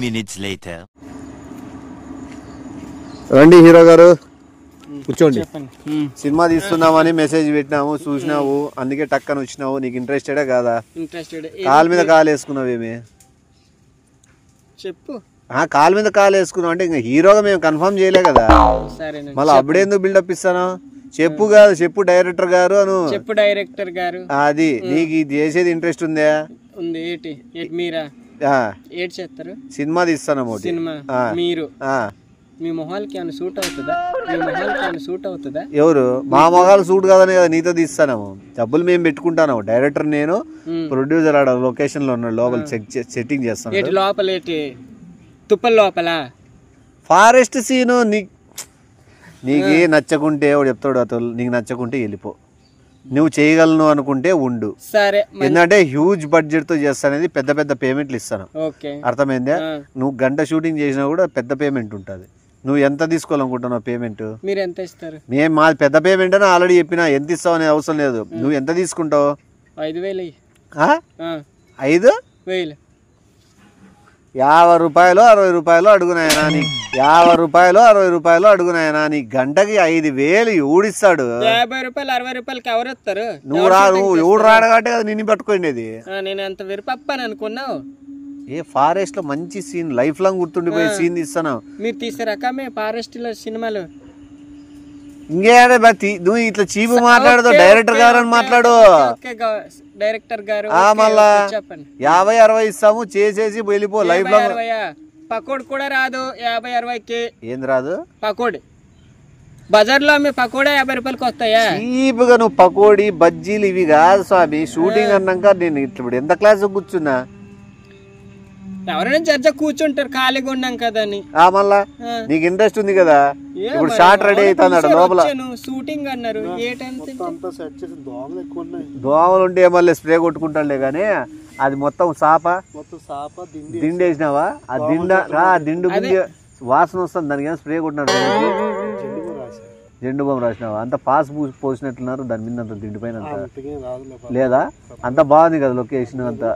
minutes later. రండి hero గారు కూర్చోండి. సినిమా తీస్తున్నామని మెసేజ్ పెట్టినాము, చూసినావు, అందుకే టక్కన వచ్చినావు. నీకు ఇంట్రెస్టెడే కాదా? కాలు మీద కాలు వేసుకున్నావేమి? చెప్పు. కాలు మీద కాలు వేసుకున్నావు అంటే ఇంకా హీరోగా మేము కన్ఫర్మ్ చేయలే కదా, మళ్ళీ అప్పుడేందుకు బిల్డప్ ఇస్తాను? చెప్పు కాదు, చెప్పు డైరెక్టర్ గారు అను. చెప్పు డైరెక్టర్ గారు. అది నీకు ఇది చేసేది ఇంట్రెస్ట్ ఉందా? ఉంది. ఏంటి మీరా ఏటి చేస్తారు? సినిమా తీస్తాను. సినిమా మీరు మీ మొహాలకి ఏమైనా సూట్ అవుతుందా? మీ మొహాలకి ఏమైనా సూట్ అవుతుందా? ఎవరు మా మొహాలు సూట్ కాదని కదా నీతో తీస్తాము. డబ్బులు మేము పెట్టుకుంటాను. డైరెక్టర్ నేను, ప్రొడ్యూసర్ ఆడ లొకేషన్ లో ఉన్నాడు, లోపల సెట్టింగ్ చేస్తాను. ఏంటి లోపల? ఏంటి తుప్పల లోపల? ఫారెస్ట్ సీను నీకు నచ్చకుంటే వాడు చెప్తాడు, అతను నీకు నచ్చకుంటే వెళ్ళిపో. నువ్వు చేయగలను అనుకుంటే ఉండు. సరే. ఎందుకంటే హ్యూజ్ బడ్జెట్ తో చేస్తానేది, పెద్ద పెద్ద పేమెంట్లు ఇస్తాను. అర్థమైందా? నువ్వు గంట షూటింగ్ చేసినా కూడా పెద్ద పేమెంట్ ఉంటుంది. నువ్వు ఎంత తీసుకోవాలనుకుంటున్నావు పేమెంట్? మీరు ఎంత ఇస్తారు? మేము మాది పెద్ద పేమెంట్ అని ఆల్రెడీ చెప్పినా. ఎంత ఇస్తావు అనేది అవసరం లేదు. నువ్వు ఎంత తీసుకుంటావు? 5,000. 5,000? 50 రూపాయలు 60 రూపాయలు అడుగునాయనా నీ? 50 రూపాయలు 60 రూపాయలు అడుగునాయనా నీ? గంటకి 5,000 ఊడిస్తాడు. 50 రూపాయలు 60 రూపాయలకి ఎవరు వస్తారు? నువ్వు ఎవడు రాడు కాబట్టి కదా నిన్ను పట్టుకోండి. నేను ఎంత విరపప్పని అనుకున్నావు? ఏ ఫారెస్ట్ లో మంచి సీన్, లైఫ్ లాంగ్ గుర్తుండిపోయే సీన్ తీస్తాను. మీరు తీసే రకమే ఫారెస్ట్ లో సినిమాలు. ఇంకేడే నువ్వు ఇట్లా చీపు మాట్లాడదు, డైరెక్టర్ గారు అని మాట్లాడు. డైరెక్టర్ గారు మళ్ళా 50-60 ఇస్తాము, చేసేసి వెళ్ళిపో. లైఫ్ లాంగ్ పకోడి కూడా రాదు 50-60కి. ఏంది రాదు? పకోడి బజార్ లో అమ్మే పకోడా 50 రూపాయలకి వస్తాయా? చీపుగా నువ్వు పకోడీ బజ్జీలు ఇవి కాదు స్వామి. షూటింగ్ అన్నాక నేను ఇప్పుడు ఎంత క్లాస్ కూర్చున్నా, ఎవరైనా జడ్జ కూర్చుంటారు ఖాళీగా ఉన్నాం కదా అని. మళ్ళా నీకు ఇంట్రెస్ట్ ఉంది కదా. ఇప్పుడు షార్ట్ రెడీ అవుతాడు లోపల. షూటింగ్ అన్నారు. దోమలు ఉంటే మళ్ళీ స్ప్రే కొట్టుకుంటాడులే గానీ అది మొత్తం దిండేసినావా? ఆ దిండు వాసన వస్తుంది, దానికి ఏమో స్ప్రే కొట్టినాడు. జెండు బాంబు రాసినావా? అంత పాస్ పోసినట్లున్నారు దాని మీద, అంత దిండు పైన లేదా? అంత బాగుంది కదా లొకేషన్ అంతా.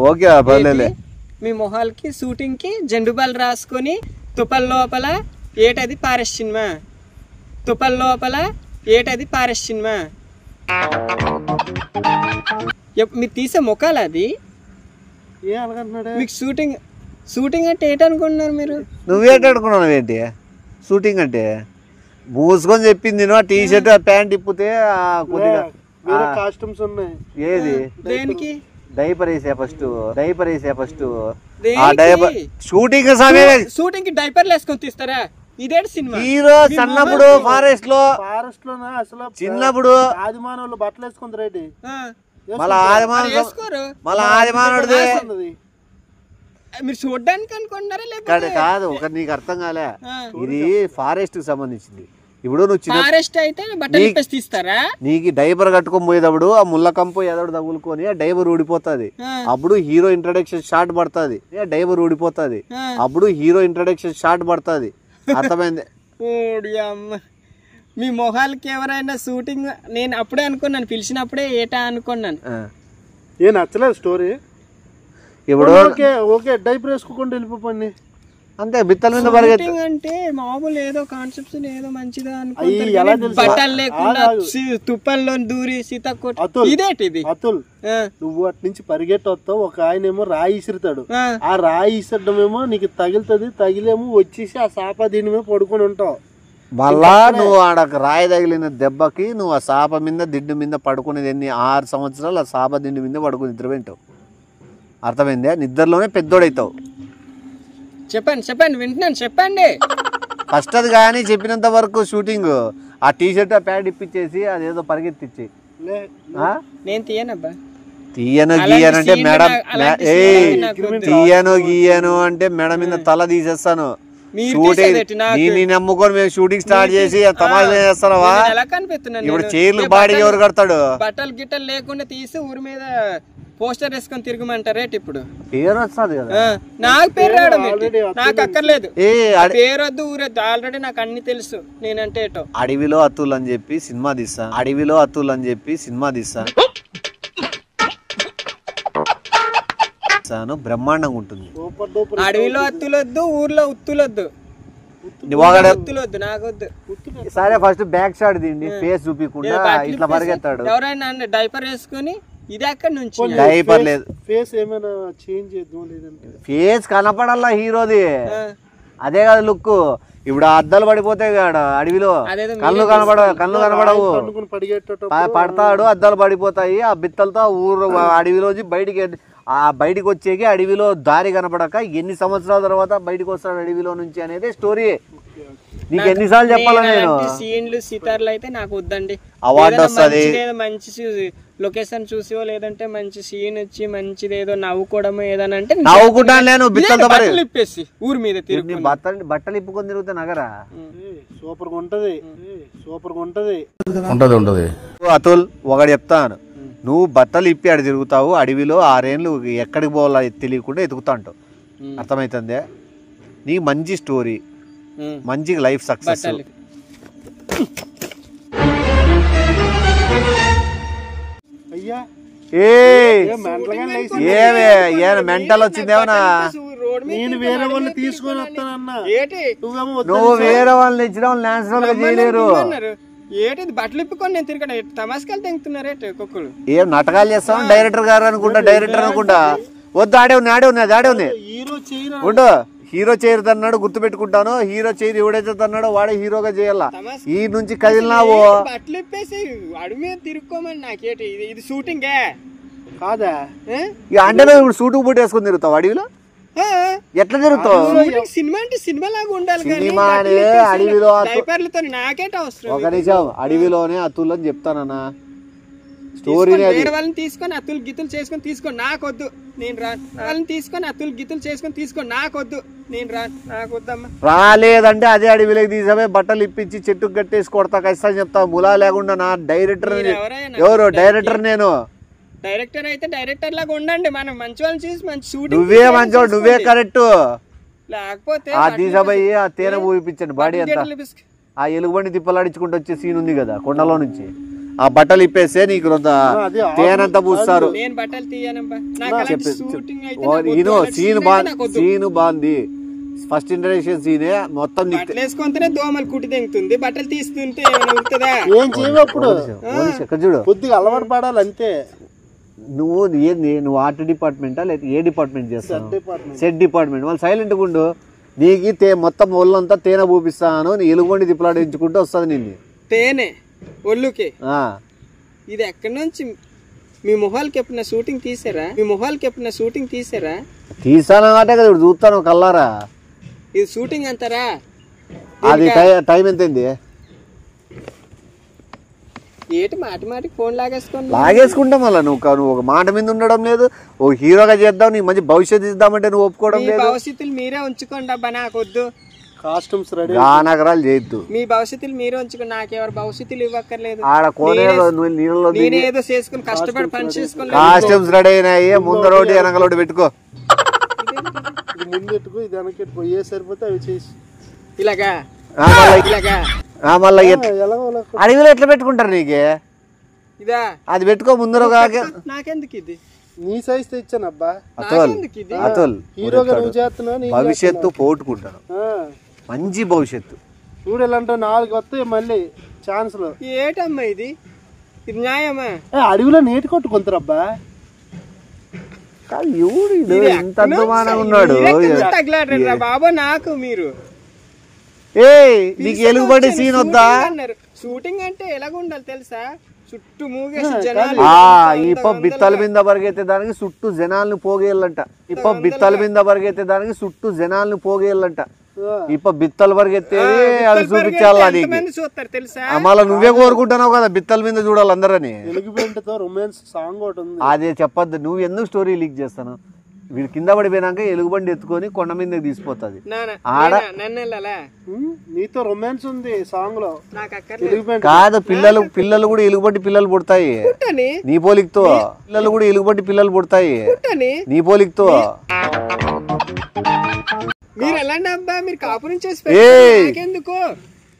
ఓకే పర్లేదు. మీ మొహాలకి షూటింగ్ కి జెండు బాల్ రాసుకొని తుప్పల లోపల ఏటది ఫారెస్ట్ సినిమా. తుప్పల లోపల ఏటది ఫారెస్ట్ సినిమా. మీరు తీసే ముఖాలు అది. మీకు షూటింగ్ అంటే ఏంటనుకుంటున్నారు మీరు? నువ్వేటనుకున్నావు ఏంటి షూటింగ్ అంటే? మూసుకొని చెప్పింది టీ షర్ట్ ప్యాంట్ ఇప్పితే కొద్దిగా కాస్ట్యూమ్స్ ఉన్నాయి. ఏది? దేనికి? డైపర్ వేసా ఫస్ట్. షూటింగ్ కి డైపర్లు వేసుకొని తీస్తారా? ఇదే సినిమా. హీరో చిన్నప్పుడు ఫారెస్ట్ లో అసలు చిన్నప్పుడు ఆదిమానవులు బట్టలు వేసుకుంది రెడ్డి. మళ్ళా ఆదిమానుడు మీరు చూడడానికి అనుకుంటున్నారా? లేదు కాదు, ఒక నీకు అర్థం కాలే. ఇది ఫారెస్ట్ కి సంబంధించింది. ఇప్పుడు నువ్వు ఫారెస్ట్ అయితే బట్టలు తీస్తారా? నీకు డైపర్ కట్టుకొని పోయేటప్పుడు ఆ ముళ్ళ కంపు ఎదడు తగులుకొని డైపర్ ఊడిపోతుంది. అప్పుడు హీరో ఇంట్రడక్షన్ షాట్ పడుతుంది. డైపర్ ఊడిపోతుంది. అప్పుడు హీరో ఇంట్రడక్షన్ షాట్ పడుతుంది. అర్థమైంది? మీ మొహాలకి ఎవరైనా షూటింగ్ నేను అప్పుడే అనుకున్నాను, పిలిచినప్పుడే ఏటా అనుకున్నాను. ఏ నచ్చలేదు స్టోరీ. ఇప్పుడు ఓకే డైపర్ వేసుకోకుండా వెళ్ళిపోండి అంతే. బిత్తల మీద పరిగెత్తి అంటే మామూలు ఏదో కాన్సెప్ట్స్ ఏదో మంచిదా అనుకుంటారు. బట్టలు లేకుండా తుప్పల్లో దూరి సీతకొట్టు ఇదేటిది. అతుల్ నువ్వు అటు నుంచి పరిగెట్టి వస్తావు, ఒక ఆయన ఏమో రాయి ఇసురుతాడు. ఆ రాయి ఇసరడం ఏమో నీకు తగిలితుంది. తగిలేమో వచ్చేసి ఆ సాప దీని మీద పడుకొని ఉంటావు. మళ్ళా నువ్వు ఆడ రాయి తగిలిన దెబ్బకి నువ్వు ఆ సాప మీద దిండు మీద పడుకునేది ఎన్ని 6 సంవత్సరాలు ఆ సాప దిండు మీద పడుకుని నిద్ర వింటావు. అర్థమైందే? నిద్రలోనే పెద్దోడైతావు. చెప్పండి వింటున్నాను. చెప్పండి ఫస్ట్ అది కానీ చెప్పినంత వరకు షూటింగ్ ఆ టీ షర్ట్ ఆ ప్యాంట్ ఇప్పించేసి అదేదో పరిగెత్తిచ్చి నేను తీయనబ్బా. తీయను గీయనంటే మేడం తీయను అంటే మేడం మీద తల తీసేస్తాను. షూటింగ్ నమ్ముకొని మేము షూటింగ్ స్టార్ట్ చేసి తమాషా చేస్తావా? ఇప్పుడు చైర్లు బాడీ ఎవరు కడతాడు? బట్టలు గిట్టలు లేకుండా తీసి ఊరి మీద పోస్టర్ వేసుకొని తిరగమంటారేటి? ఇప్పుడు పేరు వస్తుంది కదా. నాకు పేరు రావడం నాకు అక్కర్లేదు. పేరు వద్దు ఊరొద్దు, ఆల్రెడీ నాకు అన్ని తెలుసు నేనంటే ఏటో. అడవిలో అతుల్ అని చెప్పి సినిమా తీస్తా. బ్రహ్మాండంగా ఉంటుంది. అడవిలో అత్తులొద్దు, ఊర్లో ఉత్తులొద్దు. సరే ఫస్ట్ బ్యాక్ షాట్ తిండి, ఫేస్ చూపించకుండా ఇట్లా పరిగెత్తాడు. ఎవరైనా డైపర్ వేసుకొని ఇది అక్కడ నుంచి డైపర్ లేదు, ఫేస్ ఏమైనా చేంజ్ చేద్దాం లేదంటే ఫేస్ కనపడాలా హీరోది, అదే కదా లుక్. ఇప్పుడు అద్దాలు పడిపోతాయి కాడ అడవిలో, కళ్ళు కనపడవు, పడతాడు అద్దాలు పడిపోతాయి. ఆ బిత్తలతో ఊరు అడవిలోంచి బయటికి వచ్చేకి అడవిలో దారి కనపడక ఎన్ని సంవత్సరాల తర్వాత బయటకు వస్తాడు అడవిలో నుంచి అనేది స్టోరీ. నీకు ఎన్నిసార్లు చెప్పాలా నేను? సీన్లు సితార్లు అయితే నాకు వద్దండి. అవార్డు వస్తుంది, మంచి లొకేషన్ చూసి లేదంటే మంచి సీన్ వచ్చి మంచిది ఏదో నవ్వుకోవడం ఏదైనా అంటే నవ్వుకుంటాను నేను. బిత్తలతో ఇప్పేసి ఊరి మీద తిరిగి బట్టలు ఇప్పుకొని తిరుగుతా నగరా. సూపర్ గా ఉంటది, సూపర్ గా ఉంటది. అతుల్ ఒకటి చెప్తాను, నువ్వు బట్టలు ఇప్పి అడి తిరుగుతావు అడవిలో 6 ఏళ్ళు, ఎక్కడికి పోవాలో తెలియకుండా ఎతుకుతా అంటావు. అర్థమవుతుందే? నీ మంచి స్టోరీ, మంచి లైఫ్ సక్సెస్. మెంటల్ వచ్చిందేమన్నా? నేను వేరే వాళ్ళని తీసుకొని వస్తానన్నా, నువ్వు వేరే వాళ్ళని ఇచ్చిన వాళ్ళు నేచురల్ గా చేయలేరు. ఏంటి బట్టలు ఇప్పుకొని నేను తిరగడం తమాస్కాలు తెంగుతున్నారే కుక్కలు. ఏం నాటకాలు చేస్తావు? డైరెక్టర్ గారు అనుకుంటా, డైరెక్టర్ అనుకుంటా. వద్దు, ఆడే ఉంది ఉండు. హీరో చేయరు అన్నాడు, గుర్తు పెట్టుకుంటాను. హీరో చేయరు ఎవడైతే అన్నాడో వాడే హీరోగా చేయాలా. ఈ నుంచి కదిలినావు బట్టలు ఇప్పేసి అడుగు మీద తిరుక్కోమని నాకేటి ఇది షూటింగే కాదా? అంటే ఇప్పుడు సూటు బూట్ వేసుకుని తిరుగుతావు అడవిలో? ఎట్లా తిరుగుతావు? సినిమా అంటే సినిమా లాగా ఉండాలి. అడవిలో నాకేట అవసరం? ఒక నిమిషం, అడవిలోనే అతుల్ అని చెప్తానన్నా స్టోరీ. వాళ్ళని తీసుకొని అతులు గితులు చేసుకొని తీసుకోండి, నాకొద్దు, నేను రా. వాళ్ళని తీసుకొని అతులు గితులు చేసుకొని తీసుకోండి, నాకొద్దు, నేను రా, నాకొద్దమ్మా. రాలేదంటే అదే అడవిలోకి తీసే బట్టలు ఇప్పించి చెట్టుకు కట్టేసి కొడతా ఖచ్చితంగా చెప్తావు. ములా లేకుండా నా డైరెక్టర్ ఎవరు? డైరెక్టర్ నేను. డైరెక్టర్ అయితే డైరెక్టర్ లాగా ఉండండి, మనం మంచి వాళ్ళని చూసి మంచి షూటింగ్. నువ్వే మంచోడు, నువ్వే కరెక్ట్. లేకపోతే ఆ తీసబోయి ఆ తేనె ఊపించండి బాడీ అంతా. ఆ ఎలుగుబండి తిప్పలాడించుకుంటూ వచ్చే సీన్ ఉంది కదా కొండలో నుంచి, ఆ బట్టలు ఇప్పేస్తే నీకు తేనంతా పూస్తారు. సీన్ బాగుంది, ఫస్ట్ ఇంట్రడక్షన్ సీనే మొత్తం వేసుకుంటేనే దోమలు కుట్టి తెంగుతుంది, బట్టలు తీస్తుంటే ఏం చేయప్పుడు చూడు. కొద్దిగా అలవాటు పడాలి అంతే. నువ్వు నువ్వు ఆర్ట్ డిపార్ట్మెంటా లేదా ఏ డిపార్ట్మెంట్ చేస్తావు? Set department. వాళ్ళు సైలెంట్గా ఉండు. నీకు మొత్తం ఒళ్ళంతా తేనె పూపిస్తాను, నీ ఎలుగుబండి తిప్పలాడించుకుంటూ వస్తుంది నిన్ను తేనె ఒళ్ళుకి. ఇది ఎక్కడి నుంచి మీ మొహాలకి ఎప్పుడైనా షూటింగ్ తీసారా? తీసానంటే కదా ఇప్పుడు చూస్తాను కల్లారా. ఇది షూటింగ్ అంటారా? అది టైం ఎంతైంది? ఏటి మాటికి ఫోన్ లాగేసుకుంటాం. మళ్ళీ నువ్వు ఒక మాట మీద ఉండడం లేదు. ఓ హీరోగా చేద్దాం, నీకు మంచి భవిష్యత్తు ఇద్దామంటే నువ్వు ఒప్పుకోవడం లేదు. భవిష్యత్తులు మీరే ఉంచుకోండి అబ్బా, నాకొద్దు. కాస్ట్యూమ్స్ రెడీ, నగరాలు చేయొద్దు. మీ భవిష్యత్తులు మీరే ఉంచుకోండి, నాకెవరు భవిష్యత్తులు ఇవ్వక్కర్లేదు. నేనేదో చేసుకుని కష్టపడి పని చేసుకుని కాస్ట్యూమ్స్ రెడీ అయినాయి. ముందరోటి వెనకలోటి పెట్టుకో, ముందు పెట్టుకో, ఇది వెనకెట్టుకో. ఏ సరిపోతే అవి చేసి ఇలాగా మళ్ళీ అడవిలో ఎట్లా పెట్టుకుంటారు నీకే? ఇదా అది పెట్టుకో ముందర. నాకెందుకు ఇది? నీ సైజ్ తెచ్చానబ్బా. అతుల్ హీరోగా నువ్వు చేస్తున్నావు, భవిష్యత్తు పోగొట్టుకుంటాను. మంచి భవిష్యత్తు చూడు. ఎలా అంటే 4 వస్తాయి మళ్ళీ ఛాన్స్ లో. ఏటమ్మా ఇది? ఇది న్యాయమా? అడవిలో నీటి కొట్టుకుంటారబ్బా. ఎంత అద్భుతంగా ఉన్నాడు బాబా. నాకు మీరు నీకు ఎలుగుబడి సీన్ వద్దా? షూటింగ్ అంటే ఎలాగ ఉండాలి తెలుసా? చుట్టూ మూగేసి బిత్తల మీద పరిగెత్తే దానికి చుట్టూ జనాలను పోగేయాలంట. బిత్తల మీద పరిగెత్తే దానికి చుట్టూ జనాలను పోగేయాలంట. బిత్తలు పరిగెత్తే అది చూపించాలా నీకు? మళ్ళీ నువ్వే కోరుకుంటున్నావు కదా బిత్తల మీద చూడాలి అందరని. అదే చెప్పద్దు. నువ్వు ఎందుకు స్టోరీ లీక్ చేస్తాను? వీడు కింద పడిపోయినాక ఎలుగుబండి ఎత్తుకొని కొండ మీద తీసుకుపోతుంది. నీతో రొమాన్స్ ఉంది సాంగ్ లో కాదు. పిల్లలు కూడా ఎలుగుబంటి పిల్లలు పుడతాయి నీ పోలికతో. పిల్లలు కూడా ఎలుగుబంటి పిల్లలు పుడతాయి నీ పోలికతో.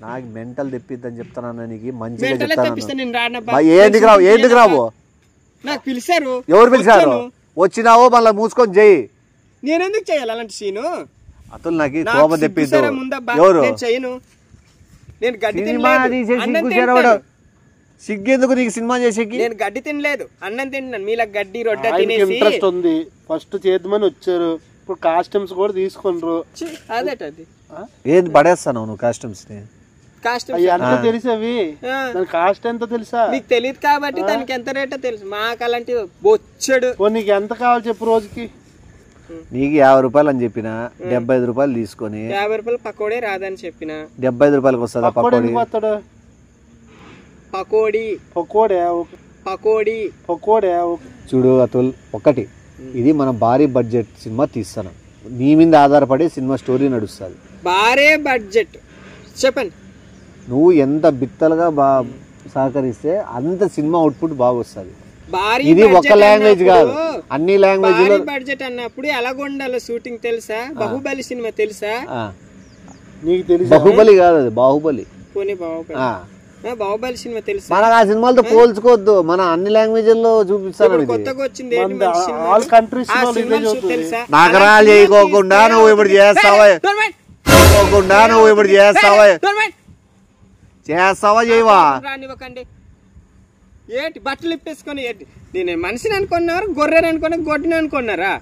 నాకు మెంటల్ తెప్పిద్దని చెప్తానన్నా నీకు. మంచిగా చెప్తాను. ఏంటికి రావు? నాకు పిలిచారు. ఎవరు పిలిచారు? వచ్చినావో మళ్ళీ మూసుకొని చెయ్యి. నేనెందుకు చేయాలి అలాంటి సీను? అతను నాకు కోపం తెప్పిద్దు. ఎవరు నేను చేయను. నేను గడ్డి సినిమా తీసే సిగ్గు చేరవడు. సిగ్గెందుకు నీకు సినిమా చేసేకి? నేను గడ్డి తినలేదు, అన్నం తిన్నాను. మీలా గడ్డి రొట్టె తినేసి ఇంట్రెస్ట్ ఉంది. ఫస్ట్ చేద్దామని వచ్చారు, ఇప్పుడు కాస్ట్యూమ్స్ కూడా తీసుకుంటారు. అదేటది ఏది పడేస్తాను నువ్వు కాస్ట్యూమ్స్ ని? ఎంత తెలుసు అవి? దాని కాస్ట్ ఎంత తెలుసా? నీకు తెలియదు కాబట్టి దానికి ఎంత రేటో తెలుసు. మాకు అలాంటి బొచ్చడు. నీకు ఎంత కావాలి చెప్పు రోజుకి? నీకు 50 రూపాయలు అని చెప్పిన 75 రూపాయలు తీసుకొని 50 రూపాయలు పకోడీ రాదని చెప్పిన 75 రూపాయలకి వస్తుందా పకోడీ? పకోడీ చూడు అతుల్, ఒకటి ఇది మన భారీ బడ్జెట్ సినిమా తీస్తాను. నీ మీద ఆధారపడి సినిమా స్టోరీ నడుస్తుంది. భారీ బడ్జెట్ చెప్పండి. నువ్వు ఎంత బిత్తలుగా సహకరిస్తే అంత సినిమా అవుట్పుట్ బాగా వస్తుంది. ఇది ఒక లాంగ్వేజ్ కాదు, అన్ని లాంగ్వేజ్ లో బడ్జెట్ అన్నప్పుడు ఎలాగ ఉండాలి షూటింగ్ తెలుసా? బాహుబలి సినిమా తెలుసా? నీకు తెలుసు? బాహుబలి కాదు అది, బాహుబలి. బాహుబలి సినిమా తెలుసా? మనకు ఆ సినిమాలతో పోల్చుకోవద్దు, మన అన్ని లాంగ్వేజ్ లో చూపిస్తాను. కొత్తగా వచ్చింది నగరాలు చేయకోకుండా నువ్వు ఇప్పుడు చేస్తావా? చేస్తావా చేయవా? రానివ్వకండి. ఏంటి బట్టలు ఇప్పేసుకొని ఏంటి? నేను మనిషిని అనుకున్నారు, గొర్రెని అనుకున్నా, గొడ్డని అనుకున్నారా?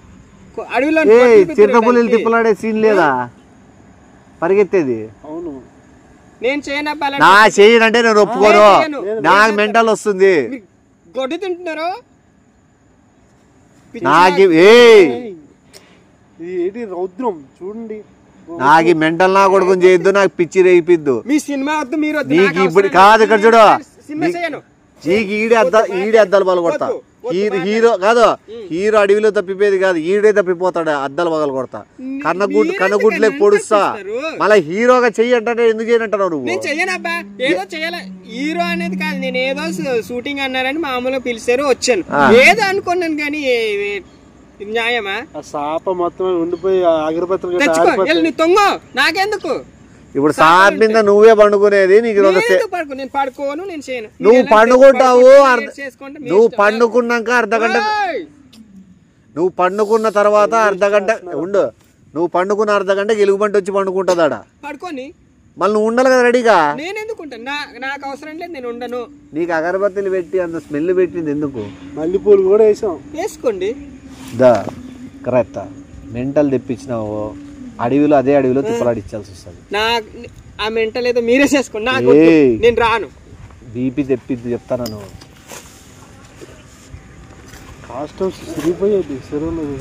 అడవిలో చిరుతపుల్లి తిప్పలాడే సీన్ లేదా పరిగెత్తేది? అవును. నేను చేయనబ్బా. నా చేయనంటే నేను ఒప్పుకోను, నాకు మెంటల్ వస్తుంది. గొడ్డు తింటున్నారు నాకు. రౌద్రం చూడండి. నాకు మెంటల్ నా కొడుకుని చేయొద్దు, నాకు పిచ్చి రేపిద్దు. మీ సినిమా వద్దు, మీరు నీకు ఇప్పుడు కాదు. ఇక్కడ చూడు, నీకు ఈడే అద్దాలు పగలు కొడతా. హీరో కాదు, హీరో అడవిలో తప్పిపోయేది కాదు, ఈడే తప్పిపోతాడు. అద్దాలు పగలు కొడతా, కన్నగుడ్లకు పొడుస్తా. మళ్ళీ హీరోగా చెయ్యంటే ఎందుకు చేయనంటావు నువ్వు? నేను చెయ్యనబ్బా, ఏదో చెయ్యాల. హీరో అనేది కాదు, నేను ఏదో షూటింగ్ అన్నారని మామూలుగా పిలిచారు వచ్చాను, ఏదో అనుకున్నాను. కానీ న్యాయమా? సాప మొత్తం ఉండిపోయి అగరబత్తులు తొంగో, నాకెందుకు? ఇప్పుడు సాప్ మీద నువ్వే పండుకునేది. నీకు నేను పడుకోను, నేను చేయను. నువ్వు పండుకుంటావు. నువ్వు పండుకున్నాక అర్ధగంట, నువ్వు పండుకున్న తర్వాత అర్ధగంట ఉండు. నువ్వు పండుకున్న అర్ధగంటకి ఎలుగుబంటి వచ్చి పండుకుంటుందాడా? పడుకోని మళ్ళీ నువ్వు ఉండాలి కదా రెడీగా. నేను ఎందుకుంటాను? నాకు అవసరం లేదు, నేను ఉండను. నీకు అగరబత్తులు పెట్టి అంత స్మెల్ పెట్టింది ఎందుకు? మల్లెపూలు కూడా వేసాం. వేసుకోండి. కరెక్ట్. మెంటల్ తెప్పించినావు, అడవిలో అదే అడవిలో తిప్పలాడిచ్చాల్సి వస్తుంది. ఆ మెంటల్ ఏదో మీరే చేసుకోండి, నేను రాను. బీపీ తెప్పిద్దు చెప్తాను.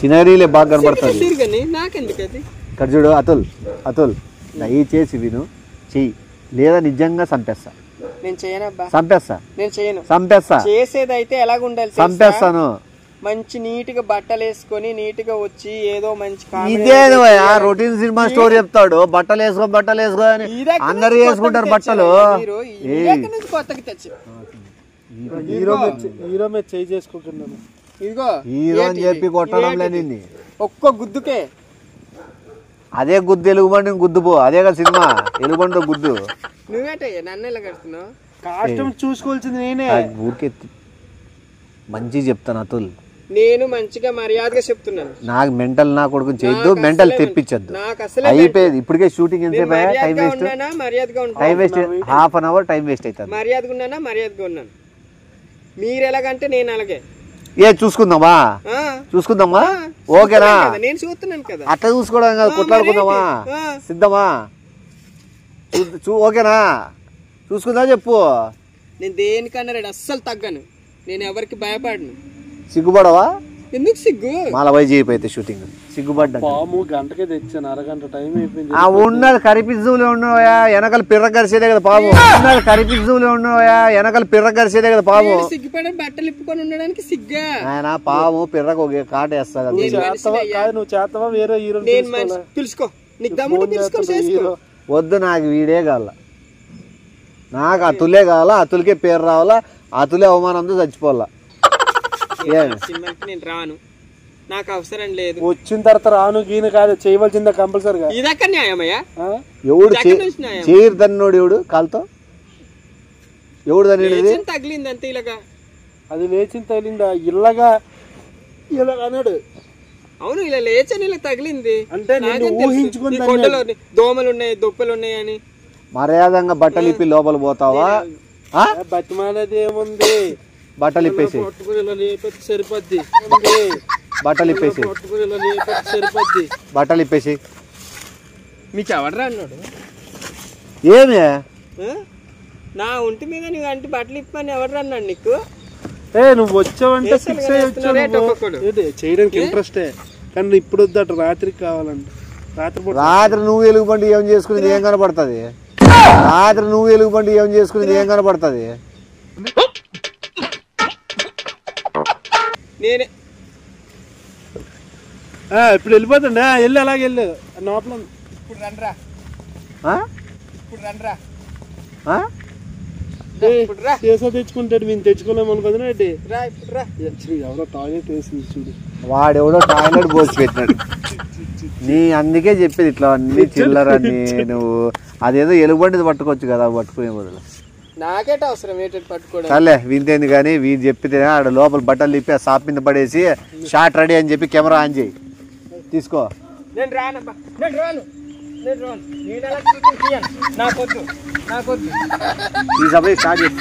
చిన్నరీలే బాగా కనబడుతుంది. నాకెందుకు అది? ఇక్కడ చూడు అతుల్ దయచేసి విను, చెయ్యి లేదా నిజంగా చంపేస్తా. నేను చేయనబ్బా, చంపేస్తా. నేను చేయను. చంపేస్తా. చేసేదైతే ఎలాగుండాలి? చంపేస్తాను. మంచి నీట్ గా బట్టలు వేసుకొని నీట్ గా వచ్చి ఏదో మంచి ఇదే రొటీన్ సినిమా స్టోరీ చెప్తాడు. బట్టలు వేసుకో అని అందరు వేసుకుంటారు బట్టలు. హీరో మీద చేయి చేసుకుంటున్నాను. ఇదిగో హీరో అని చెప్పి కొట్టడం లేని ఒక్క గుద్దుకే అదే గుద్దు. ఎలుగుబండి గుద్దుపో, అదే కదా సినిమా. ఎలుగుబండితో గుద్దు. నువ్వేటయ్యా నన్ను ఎలా కడుతున్నావు? కాస్ట్యూమ్ చూసుకోవాల్సింది నేనే. ఊరికే మంచిగా చెప్తాను అతుల్. నేను మంచిగా మర్యాదగా చెప్తున్నాను. నాకు మెంటల్ నా కొడుకు చేయొద్దు, మెంటల్ తెప్పించద్దు. అయిపోయేది ఇప్పటికే షూటింగ్. ఎంతసేపు time waste, time waste. Half an hour time waste అవుతుంది. మర్యాదగా ఉన్నాను. మీరు ఎలాగంటే నేను అలాగే. చూసుకుందామా? ఓకేనా? నేను చూస్తున్నాను కదా. అట్లా చూసుకోవడం కాదు, కొట్లాడుకుందామా? సిద్ధమా? ఓకేనా? చూసుకుందా చెప్పు. నేను దేనికన్నా రెడీ, అస్సలు తగ్గను. నేను ఎవరికి భయపడను. సిగ్గుపడవా? ఎందుకు సిగ్గు? మాలవై చేయిపోయితే షూటింగ్ సిగ్గుపడ్డా. పాము గంటకే తెచ్చాను, అరగంట టైం అయిపోయింది. ఉన్నది కరిపిజ్జులే ఉన్నాయా, వెనకాల పిర్ర కరిసేదే కదా పాము. ఉన్నది కరిపిజ్జులే ఉన్నాయా, వెనకాల పిర్ర కరిసేదే కదా పాము. సిగ్గుపడే బట్టలు ఇప్పుకొని ఉండడానికి సిగ్గా? ఆయన పాము పిర్రకు ఒక కాటేస్తా. నువ్వు చేస్తావా? వేరే హీరో పిలుచుకో, నీకు దమ్ముడు పిలుచుకొని చేసుకో. వద్దు, నాకు వీడే కావాల. నాకు అతులే కావాలా, అతులకే పేరు రావాలా, అతులే అవమానంతో చచ్చిపోవాలా. నేను రాను, నాకు అవసరం లేదు. వచ్చిన తర్వాత రాను గీను కాదు, చేయవలసిందా కంపల్సరీగా. ఇదక్క న్యాయమయ్యా? ఎవడు చేయరు దన్నోడు, ఎవడు కాలుతో ఎవడు దాని తగిలింది అంతే. ఇలాగా అది లేచిన తగిలిందా? ఇల్లగా ఇలా అన్నాడు. అవును ఇలా లేచని ఇలా తగిలింది అంటే నేను ఊహించుకుని దోమలు ఉన్నాయి దొప్పలు ఉన్నాయి అని. మర్యాదంగా బట్టలు ఇప్పి లోపల పోతావా? బతిమాలది ఏముంది, బట్టలు ఇప్పేసి పట్టుకుని ఇలా లేకపోతే సరిపోద్ది. బట్టలు ఇప్పేసి పట్టుకుని ఇలా లేకపోతే సరిపోద్ది. బట్టలు ఇప్పేసి. మీకు ఎవడరా అన్నాడు? ఏమే నా ఒంటి మీద నువ్వు అంటే బట్టలు ఇప్పని ఎవడరా అన్నాడు నీకు? నువ్వు వచ్చావంటే ఫిక్స్ అయ్యి వచ్చావు. చేయడానికి ఇంట్రెస్టే, కానీ ఇప్పుడు వద్దట, రాత్రికి కావాలంట. రాత్రి నువ్వు ఎలుగుబండి ఏం చేసుకునేది ఏం కనపడుతుంది? రాత్రి నువ్వు ఎలుగుబండి ఏం చేసుకునేది ఏం కనపడుతుంది? నేనే ఇప్పుడు వెళ్ళిపోతుండే, వెళ్ళి అలాగే వెళ్ళు లోపల. ఇప్పుడు రండ్రా, ఇప్పుడు రండ్రా. చేసా తెచ్చుకుంటాడు, మేము తెచ్చుకోలేము అనుకుంటున్నా. ఎవరో టాయిలెట్ వేసింది చూడు. వాడెవడో టాయిలెట్ పోసి పెట్టినాడు. నీ అందుకే చెప్పేది ఇట్లా అన్ని చిల్లరని. నువ్వు అదేదో ఎలుగుబండి పట్టుకోవచ్చు కదా, పట్టుకునే బదులు. నాకేట అవసరం ఏంటంటే పట్టుకోవడం. సర్లే వింతేంది కానీ వీడు చెప్పితే ఆడ లోపల బట్టలు తిప్పి ఆ షాప్ మీద పడేసి షార్ట్ రెడీ అని చెప్పి కెమెరా ఆన్ చేయి, తీసుకో. నేను రానబ్బా, నేను రాను, నేను రాను. నేను ఎలా తీయను, నాకొద్దు, నాకొద్దు. ఈ సభ స్టార్ట్ చేసి.